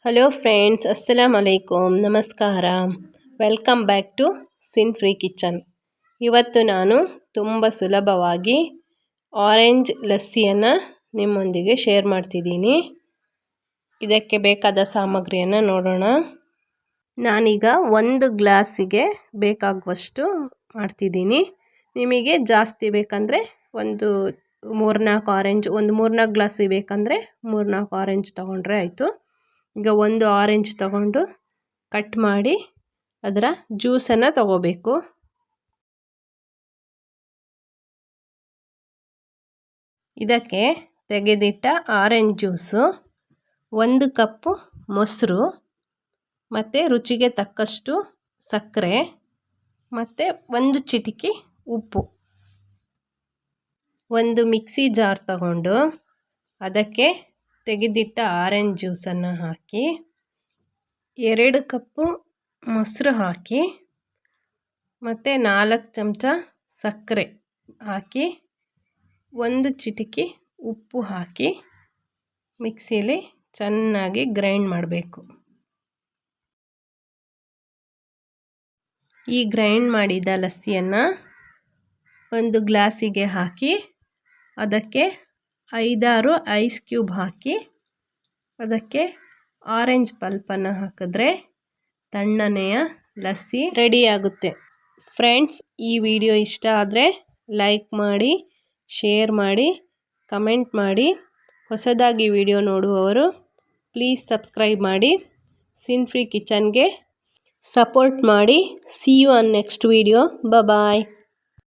Hello friends, ಅಸ್ಸಲಾಮ್ ಅಲೈಕುಮ್, ನಮಸ್ಕಾರ. Welcome back to sin free kitchen. ಇವತ್ತು ನಾನು ತುಂಬ ಸುಲಭವಾಗಿ ಆರೆಂಜ್ ಲಸ್ಸಿಯನ್ನು ನಿಮ್ಮೊಂದಿಗೆ ಶೇರ್ ಮಾಡ್ತಿದ್ದೀನಿ. ಇದಕ್ಕೆ ಬೇಕಾದ ಸಾಮಗ್ರಿಯನ್ನು ನೋಡೋಣ. ನಾನೀಗ 1 ಗ್ಲಾಸಿಗೆ ಬೇಕಾಗುವಷ್ಟು ಮಾಡ್ತಿದ್ದೀನಿ. ನಿಮಗೆ ಜಾಸ್ತಿ ಬೇಕಂದರೆ ಒಂದು 3-4 ಆರೆಂಜ್, ಒಂದು 3-4 ಗ್ಲಾಸ್ ಬೇಕಂದರೆ 3-4 ಆರೆಂಜ್ ತೊಗೊಂಡ್ರೆ ಆಯಿತು. ಈಗ 1 ಆರೆಂಜ್ ತಗೊಂಡು ಕಟ್ ಮಾಡಿ ಅದರ ಜ್ಯೂಸನ್ನು ತಗೋಬೇಕು. ಇದಕ್ಕೆ ತೆಗೆದಿಟ್ಟ ಆರೆಂಜ್ ಜ್ಯೂಸು, 1 ಕಪ್ಪು ಮೊಸರು, ಮತ್ತು ರುಚಿಗೆ ತಕ್ಕಷ್ಟು ಸಕ್ಕರೆ, ಮತ್ತು 1 ಚಿಟಿಕೆ ಉಪ್ಪು. ಒಂದು ಮಿಕ್ಸಿ ಜಾರ್ ತಗೊಂಡು ಅದಕ್ಕೆ ತೆಗೆದಿಟ್ಟ ಆರೆಂಜ್ ಜ್ಯೂಸನ್ನು ಹಾಕಿ, 2 ಕಪ್ಪು ಮೊಸರು ಹಾಕಿ, ಮತ್ತು 4 ಚಮಚ ಸಕ್ಕರೆ ಹಾಕಿ, 1 ಚಿಟಿಕೆ ಉಪ್ಪು ಹಾಕಿ ಮಿಕ್ಸಿಲಿ ಚೆನ್ನಾಗಿ ಗ್ರೈಂಡ್ ಮಾಡಬೇಕು. ಈ ಗ್ರೈಂಡ್ ಮಾಡಿದ ಲಸ್ಸಿಯನ್ನು 1 ಗ್ಲಾಸಿಗೆ ಹಾಕಿ ಅದಕ್ಕೆ 5-6 ಐಸ್ ಕ್ಯೂಬ್ ಹಾಕಿ ಅದಕ್ಕೆ ಆರೆಂಜ್ ಪಲ್ಪನ್ನು ಹಾಕಿದ್ರೆ ತಣ್ಣನೆಯ ಲಸ್ಸಿ ರೆಡಿಯಾಗುತ್ತೆ. ಫ್ರೆಂಡ್ಸ್, ಈ ವಿಡಿಯೋ ಇಷ್ಟ ಆದರೆ ಲೈಕ್ ಮಾಡಿ, ಶೇರ್ ಮಾಡಿ, ಕಮೆಂಟ್ ಮಾಡಿ. ಹೊಸದಾಗಿ ವಿಡಿಯೋ ನೋಡುವವರು ಪ್ಲೀಸ್ ಸಬ್ಸ್ಕ್ರೈಬ್ ಮಾಡಿ. ಸಿನ್ ಫ್ರೀ ಕಿಚನ್ಗೆ ಸಪೋರ್ಟ್ ಮಾಡಿ. See you on next video. Bye.